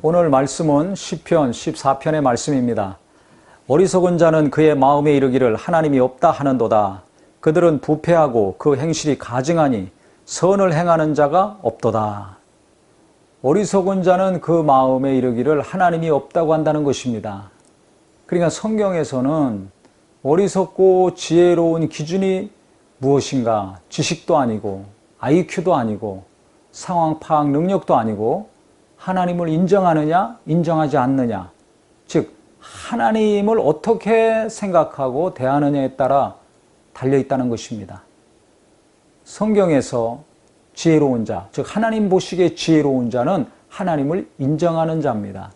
오늘 말씀은 시편 14편의 말씀입니다. 어리석은 자는 그의 마음에 이르기를 하나님이 없다 하는도다. 그들은 부패하고 그 행실이 가증하니 선을 행하는 자가 없도다. 어리석은 자는 그 마음에 이르기를 하나님이 없다고 한다는 것입니다. 그러니까 성경에서는 어리석고 지혜로운 기준이 무엇인가? 지식도 아니고 IQ도 아니고 상황 파악 능력도 아니고 하나님을 인정하느냐 인정하지 않느냐, 즉 하나님을 어떻게 생각하고 대하느냐에 따라 달려있다는 것입니다. 성경에서 지혜로운 자, 즉 하나님 보시기에 지혜로운 자는 하나님을 인정하는 자입니다.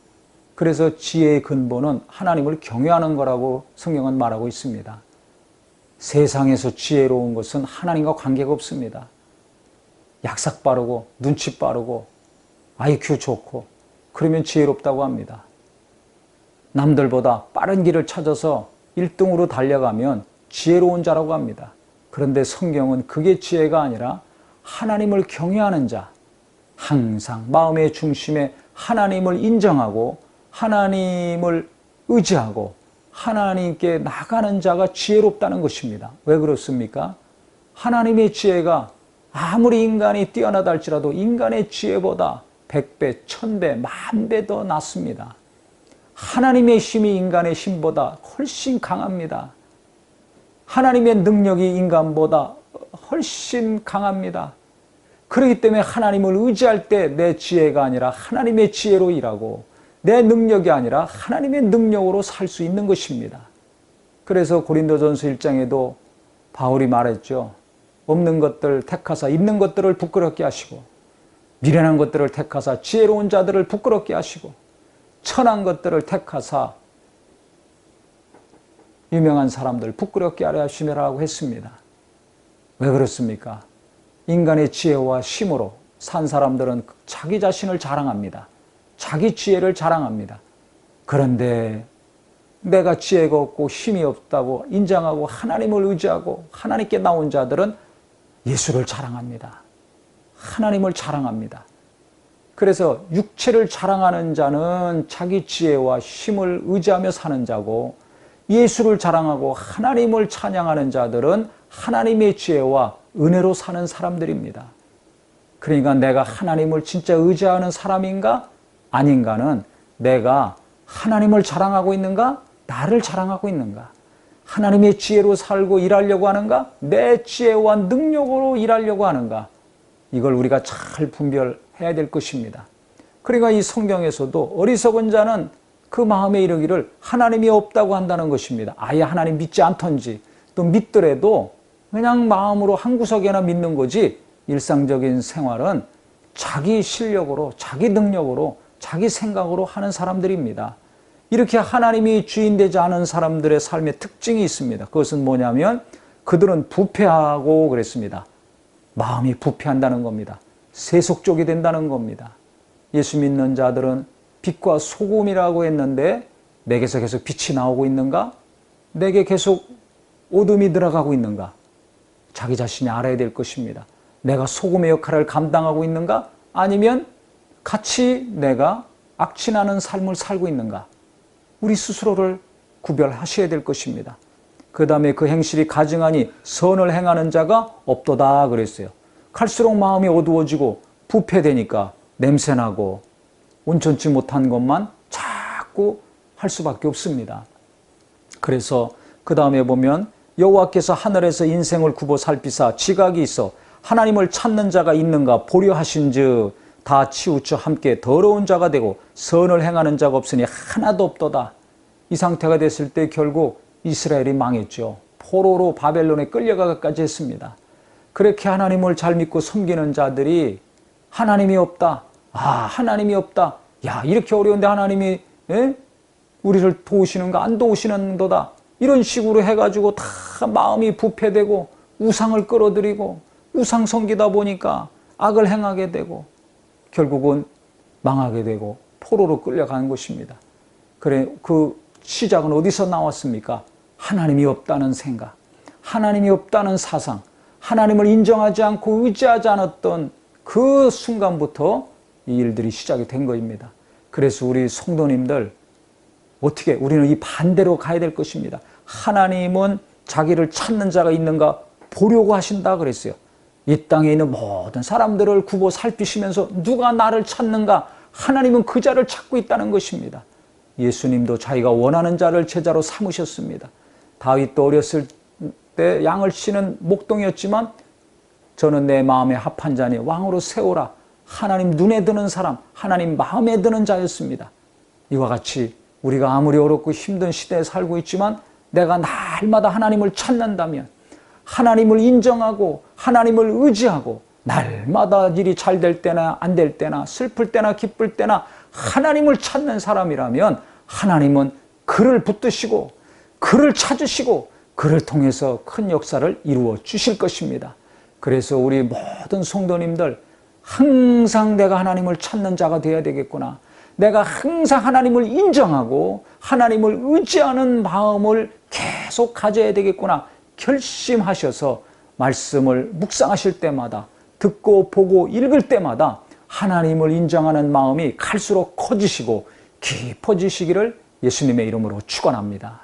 그래서 지혜의 근본은 하나님을 경외하는 거라고 성경은 말하고 있습니다. 세상에서 지혜로운 것은 하나님과 관계가 없습니다. 약삭 빠르고 눈치 빠르고 IQ 좋고 그러면 지혜롭다고 합니다. 남들보다 빠른 길을 찾아서 1등으로 달려가면 지혜로운 자라고 합니다. 그런데 성경은 그게 지혜가 아니라 하나님을 경외하는 자, 항상 마음의 중심에 하나님을 인정하고 하나님을 의지하고 하나님께 나가는 자가 지혜롭다는 것입니다. 왜 그렇습니까? 하나님의 지혜가 아무리 인간이 뛰어나다 할지라도 인간의 지혜보다 100배, 1000배, 10,000배 더 낫습니다. 하나님의 힘이 인간의 힘보다 훨씬 강합니다. 하나님의 능력이 인간보다 훨씬 강합니다. 그렇기 때문에 하나님을 의지할 때 내 지혜가 아니라 하나님의 지혜로 일하고 내 능력이 아니라 하나님의 능력으로 살 수 있는 것입니다. 그래서 고린도전서 1장에도 바울이 말했죠. 없는 것들 택하사 있는 것들을 부끄럽게 하시고 미련한 것들을 택하사 지혜로운 자들을 부끄럽게 하시고 천한 것들을 택하사 유명한 사람들 부끄럽게 하려 하시느라고 했습니다. 왜 그렇습니까? 인간의 지혜와 힘으로 산 사람들은 자기 자신을 자랑합니다. 자기 지혜를 자랑합니다. 그런데 내가 지혜가 없고 힘이 없다고 인정하고 하나님을 의지하고 하나님께 나온 자들은 예수를 자랑합니다. 하나님을 자랑합니다. 그래서 육체를 자랑하는 자는 자기 지혜와 힘을 의지하며 사는 자고, 예수를 자랑하고 하나님을 찬양하는 자들은 하나님의 지혜와 은혜로 사는 사람들입니다. 그러니까 내가 하나님을 진짜 의지하는 사람인가 아닌가는 내가 하나님을 자랑하고 있는가, 나를 자랑하고 있는가, 하나님의 지혜로 살고 일하려고 하는가, 내 지혜와 능력으로 일하려고 하는가, 이걸 우리가 잘 분별해야 될 것입니다. 그러니까 이 성경에서도 어리석은 자는 그 마음에 이르기를 하나님이 없다고 한다는 것입니다. 아예 하나님 믿지 않던지, 또 믿더라도 그냥 마음으로 한 구석에나 믿는 거지, 일상적인 생활은 자기 실력으로, 자기 능력으로, 자기 생각으로 하는 사람들입니다. 이렇게 하나님이 주인 되지 않은 사람들의 삶의 특징이 있습니다. 그것은 뭐냐면 그들은 부패하고 그랬습니다. 마음이 부패한다는 겁니다. 세속적이 된다는 겁니다. 예수 믿는 자들은 빛과 소금이라고 했는데 내게서 계속 빛이 나오고 있는가? 내게 계속 어둠이 들어가고 있는가? 자기 자신이 알아야 될 것입니다. 내가 소금의 역할을 감당하고 있는가? 아니면 같이 내가 악취나는 삶을 살고 있는가? 우리 스스로를 구별하셔야 될 것입니다. 그 다음에 그 행실이 가증하니 선을 행하는 자가 없도다 그랬어요. 갈수록 마음이 어두워지고 부패되니까 냄새나고 온전치 못한 것만 자꾸 할 수밖에 없습니다. 그래서 그 다음에 보면 여호와께서 하늘에서 인생을 굽어 살피사 지각이 있어 하나님을 찾는 자가 있는가 보려 하신즉 다 치우쳐 함께 더러운 자가 되고 선을 행하는 자가 없으니 하나도 없도다. 이 상태가 됐을 때 결국 이스라엘이 망했죠. 포로로 바벨론에 끌려가기까지 했습니다. 그렇게 하나님을 잘 믿고 섬기는 자들이 하나님이 없다. 하나님이 없다. 야, 이렇게 어려운데 하나님이 우리를 도우시는가? 안 도우시는도다. 이런 식으로 해가지고 다 마음이 부패되고 우상을 끌어들이고 우상 섬기다 보니까 악을 행하게 되고 결국은 망하게 되고 포로로 끌려가는 것입니다. 그래, 그 시작은 어디서 나왔습니까? 하나님이 없다는 생각, 하나님이 없다는 사상, 하나님을 인정하지 않고 의지하지 않았던 그 순간부터 이 일들이 시작이 된 것입니다. 그래서 우리 성도님들 어떻게 우리는 이 반대로 가야 될 것입니다. 하나님은 자기를 찾는 자가 있는가 보려고 하신다 그랬어요. 이 땅에 있는 모든 사람들을 굽어 살피시면서 누가 나를 찾는가, 하나님은 그 자를 찾고 있다는 것입니다. 예수님도 자기가 원하는 자를 제자로 삼으셨습니다. 다윗도 어렸을 때 양을 치는 목동이었지만 저는 내 마음에 합한 자니 왕으로 세우라. 하나님 눈에 드는 사람, 하나님 마음에 드는 자였습니다. 이와 같이 우리가 아무리 어렵고 힘든 시대에 살고 있지만 내가 날마다 하나님을 찾는다면, 하나님을 인정하고 하나님을 의지하고 날마다 일이 잘 될 때나 안 될 때나 슬플 때나 기쁠 때나 하나님을 찾는 사람이라면 하나님은 그를 붙드시고 그를 찾으시고 그를 통해서 큰 역사를 이루어 주실 것입니다. 그래서 우리 모든 성도님들 항상 내가 하나님을 찾는 자가 되어야 되겠구나. 내가 항상 하나님을 인정하고 하나님을 의지하는 마음을 계속 가져야 되겠구나 결심하셔서 말씀을 묵상하실 때마다, 듣고 보고 읽을 때마다 하나님을 인정하는 마음이 갈수록 커지시고 깊어지시기를 예수님의 이름으로 축원합니다.